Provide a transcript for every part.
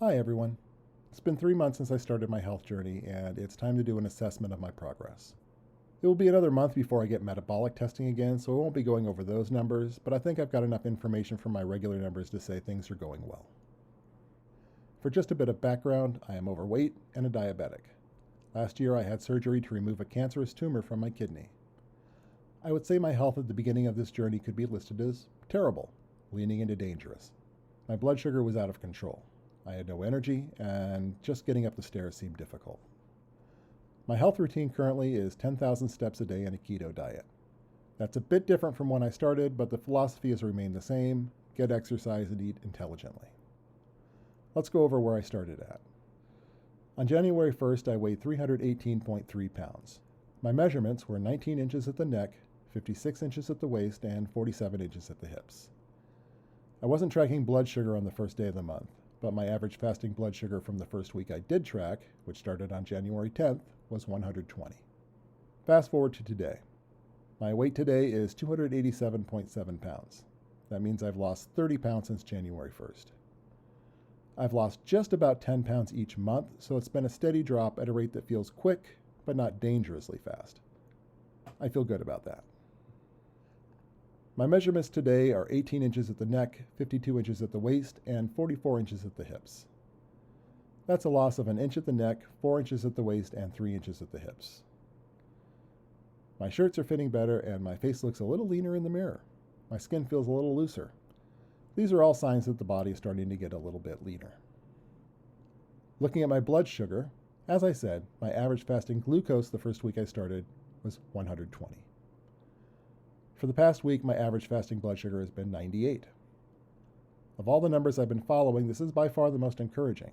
Hi everyone. It's been 3 months since I started my health journey, and it's time to do an assessment of my progress. It will be another month before I get metabolic testing again, so I won't be going over those numbers, but I think I've got enough information from my regular numbers to say things are going well. For just a bit of background, I am overweight and a diabetic. Last year I had surgery to remove a cancerous tumor from my kidney. I would say my health at the beginning of this journey could be listed as terrible, leaning into dangerous. My blood sugar was out of control. I had no energy, and just getting up the stairs seemed difficult. My health routine currently is 10,000 steps a day and a keto diet. That's a bit different from when I started, but the philosophy has remained the same: get exercise and eat intelligently. Let's go over where I started at. On January 1st, I weighed 318.3 pounds. My measurements were 19 inches at the neck, 56 inches at the waist, and 47 inches at the hips. I wasn't tracking blood sugar on the first day of the month, but my average fasting blood sugar from the first week I did track, which started on January 10th, was 120. Fast forward to today. My weight today is 287.7 pounds. That means I've lost 30 pounds since January 1st. I've lost just about 10 pounds each month, so it's been a steady drop at a rate that feels quick, but not dangerously fast. I feel good about that. My measurements today are 18 inches at the neck, 52 inches at the waist, and 44 inches at the hips. That's a loss of an inch at the neck, 4 inches at the waist, and 3 inches at the hips. My shirts are fitting better, and my face looks a little leaner in the mirror. My skin feels a little looser. These are all signs that the body is starting to get a little bit leaner. Looking at my blood sugar, as I said, my average fasting glucose the first week I started was 120. For the past week, my average fasting blood sugar has been 98. Of all the numbers I've been following, this is by far the most encouraging.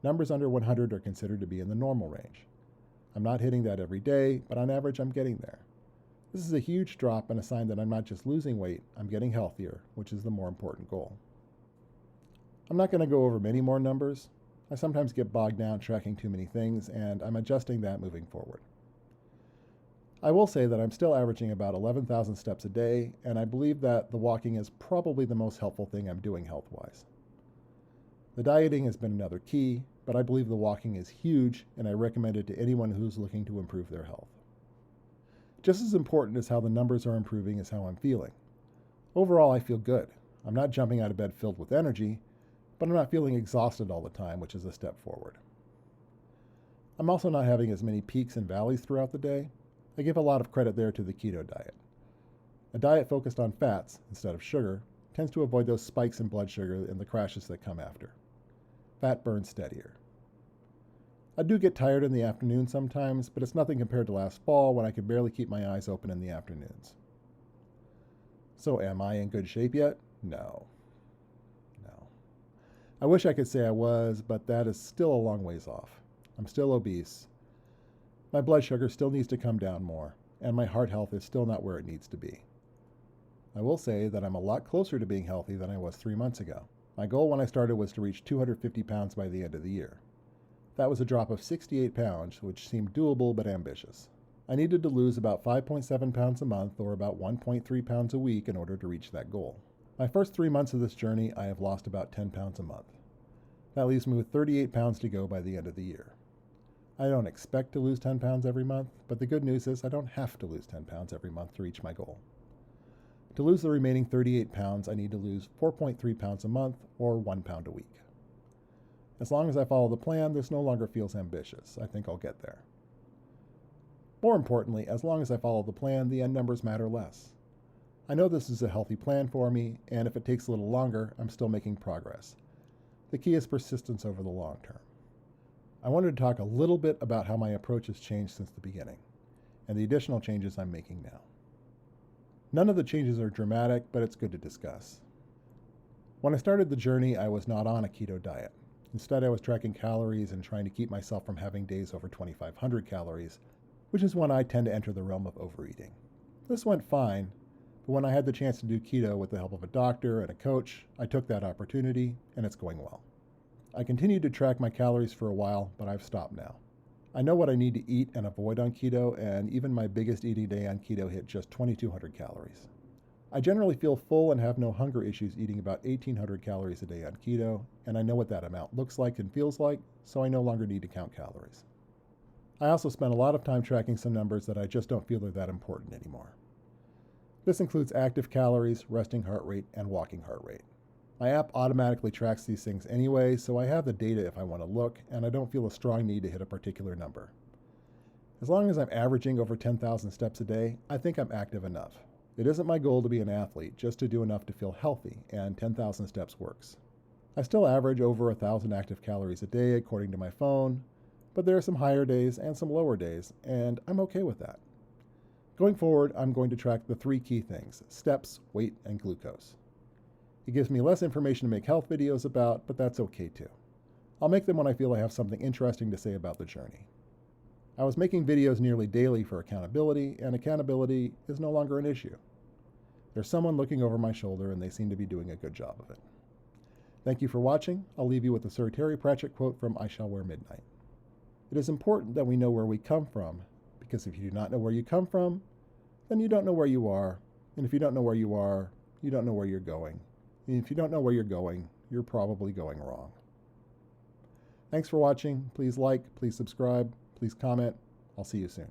Numbers under 100 are considered to be in the normal range. I'm not hitting that every day, but on average I'm getting there. This is a huge drop and a sign that I'm not just losing weight, I'm getting healthier, which is the more important goal. I'm not going to go over many more numbers. I sometimes get bogged down tracking too many things, and I'm adjusting that moving forward. I will say that I'm still averaging about 11,000 steps a day, and I believe that the walking is probably the most helpful thing I'm doing health-wise. The dieting has been another key, but I believe the walking is huge, and I recommend it to anyone who's looking to improve their health. Just as important as how the numbers are improving is how I'm feeling. Overall, I feel good. I'm not jumping out of bed filled with energy, but I'm not feeling exhausted all the time, which is a step forward. I'm also not having as many peaks and valleys throughout the day. I give a lot of credit there to the keto diet. A diet focused on fats instead of sugar tends to avoid those spikes in blood sugar and the crashes that come after. Fat burns steadier. I do get tired in the afternoon sometimes, but it's nothing compared to last fall when I could barely keep my eyes open in the afternoons. So am I in good shape yet? No. I wish I could say I was, but that is still a long ways off. I'm still obese. My blood sugar still needs to come down more, and my heart health is still not where it needs to be. I will say that I'm a lot closer to being healthy than I was 3 months ago. My goal when I started was to reach 250 pounds by the end of the year. That was a drop of 68 pounds, which seemed doable but ambitious. I needed to lose about 5.7 pounds a month, or about 1.3 pounds a week, in order to reach that goal. My first 3 months of this journey, I have lost about 10 pounds a month. That leaves me with 38 pounds to go by the end of the year. I don't expect to lose 10 pounds every month, but the good news is I don't have to lose 10 pounds every month to reach my goal. To lose the remaining 38 pounds, I need to lose 4.3 pounds a month, or 1 pound a week. As long as I follow the plan, this no longer feels ambitious. I think I'll get there. More importantly, as long as I follow the plan, the end numbers matter less. I know this is a healthy plan for me, and if it takes a little longer, I'm still making progress. The key is persistence over the long term. I wanted to talk a little bit about how my approach has changed since the beginning, and the additional changes I'm making now. None of the changes are dramatic, but it's good to discuss. When I started the journey, I was not on a keto diet. Instead, I was tracking calories and trying to keep myself from having days over 2,500 calories, which is when I tend to enter the realm of overeating. This went fine, but when I had the chance to do keto with the help of a doctor and a coach, I took that opportunity, and it's going well. I continued to track my calories for a while, but I've stopped now. I know what I need to eat and avoid on keto, and even my biggest eating day on keto hit just 2,200 calories. I generally feel full and have no hunger issues eating about 1,800 calories a day on keto, and I know what that amount looks like and feels like, so I no longer need to count calories. I also spend a lot of time tracking some numbers that I just don't feel are that important anymore. This includes active calories, resting heart rate, and walking heart rate. My app automatically tracks these things anyway, so I have the data if I want to look, and I don't feel a strong need to hit a particular number. As long as I'm averaging over 10,000 steps a day, I think I'm active enough. It isn't my goal to be an athlete, just to do enough to feel healthy, and 10,000 steps works. I still average over 1,000 active calories a day according to my phone, but there are some higher days and some lower days, and I'm okay with that. Going forward, I'm going to track the 3 key things: steps, weight, and glucose. It gives me less information to make health videos about, but that's okay too. I'll make them when I feel I have something interesting to say about the journey. I was making videos nearly daily for accountability, and accountability is no longer an issue. There's someone looking over my shoulder, and they seem to be doing a good job of it. Thank you for watching. I'll leave you with the Sir Terry Pratchett quote from I Shall Wear Midnight. It is important that we know where we come from, because if you do not know where you come from, then you don't know where you are, and if you don't know where you are, you don't know where you're going. And if you don't know where you're going, you're probably going wrong. Thanks for watching. Please like, please subscribe, please comment. I'll see you soon.